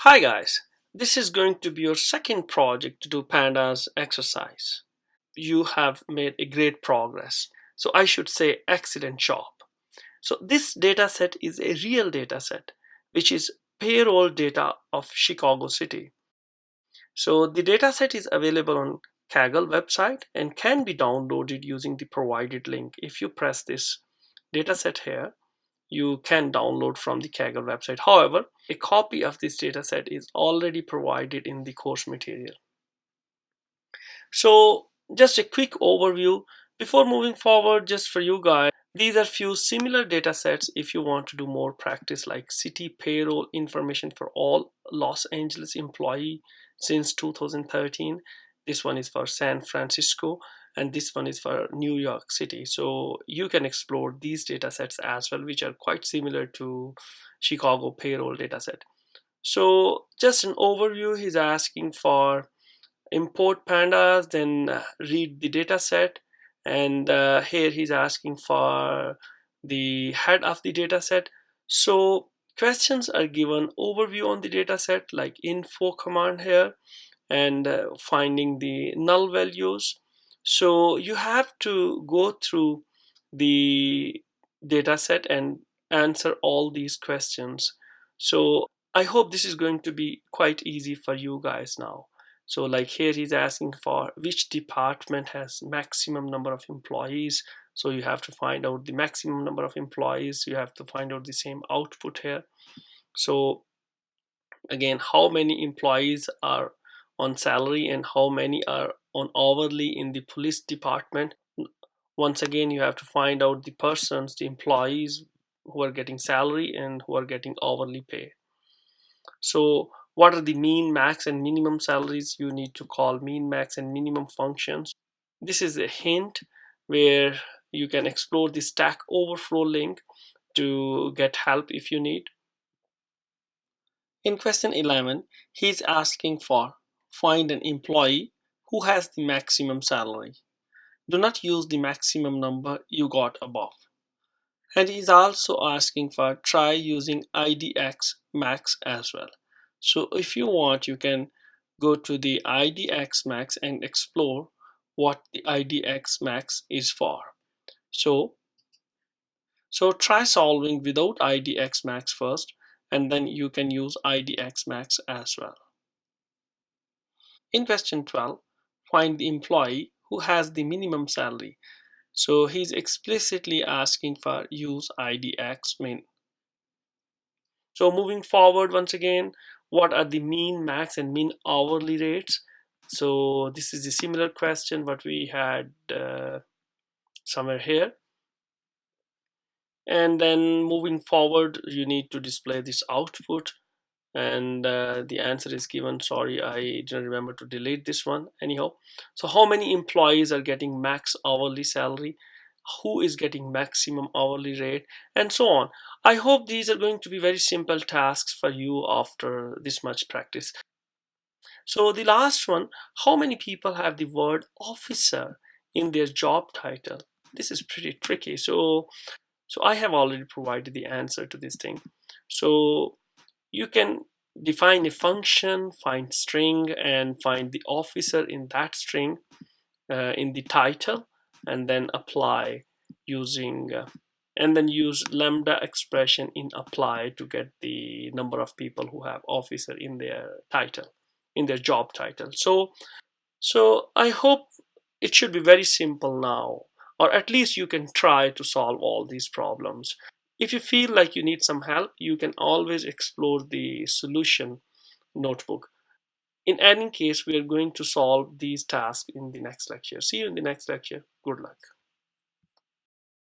Hi guys, this is going to be your second project to do Pandas exercise. You have made a great progress. So I should say excellent job. So this data set is a real data set, which is payroll data of Chicago City. So the data set is available on Kaggle website and can be downloaded using the provided link. If you press this data set here, you can download from the Kaggle website. However, a copy of this dataset is already provided in the course material. So just a quick overview before moving forward, just for you guys, these are few similar datasets if you want to do more practice, like city payroll information for all Los Angeles employee since 2013. This one is for San Francisco and this one is for New York City. So you can explore these datasets as well, which are quite similar to Chicago payroll dataset. So just an overview, he's asking for import pandas, then read the data set, and here he's asking for the head of the data set. So questions are given overview on the data set, like info command here, and finding the null values. So you have to go through the data set and answer all these questions. So I hope this is going to be quite easy for you guys now. So like here he's asking for which department has maximum number of employees. So you have to find out the maximum number of employees. You have to find out the same output here. So again, how many employees are on salary and how many are on hourly in the police department. Once again, you have to find out the persons, the employees who are getting salary and who are getting hourly pay. So what are the mean, max and minimum salaries? You need to call mean, max and minimum functions. This is a hint where you can explore the Stack Overflow link to get help if you need. In question 11, he's asking for find an employee who has the maximum salary. Do not use the maximum number you got above. And he's also asking for try using IDX max as well. So if you want, you can go to the IDX max and explore what the IDX max is for. So try solving without IDX max first, and then you can use IDX max as well. In question 12, find the employee who has the minimum salary. So he's explicitly asking for use IDX min. So moving forward, once again, what are the mean, max and min hourly rates? So this is a similar question what we had somewhere here. And then moving forward, you need to display this output, and the answer is given. Sorry, I didn't remember to delete this one. Anyhow, so how many employees are getting max hourly salary, who is getting maximum hourly rate, and so on. I hope these are going to be very simple tasks for you after this much practice. So the last one, how many people have the word officer in their job title? This is pretty tricky. So I have already provided the answer to this thing. So you can define a function, find string, and find the officer in that string in the title, and then apply using and then use lambda expression in apply to get the number of people who have officer in their title, in their job title. So I hope it should be very simple now, or at least you can try to solve all these problems. If you feel like you need some help, you can always explore the solution notebook. In any case, we are going to solve these tasks in the next lecture. See you in the next lecture. Good luck.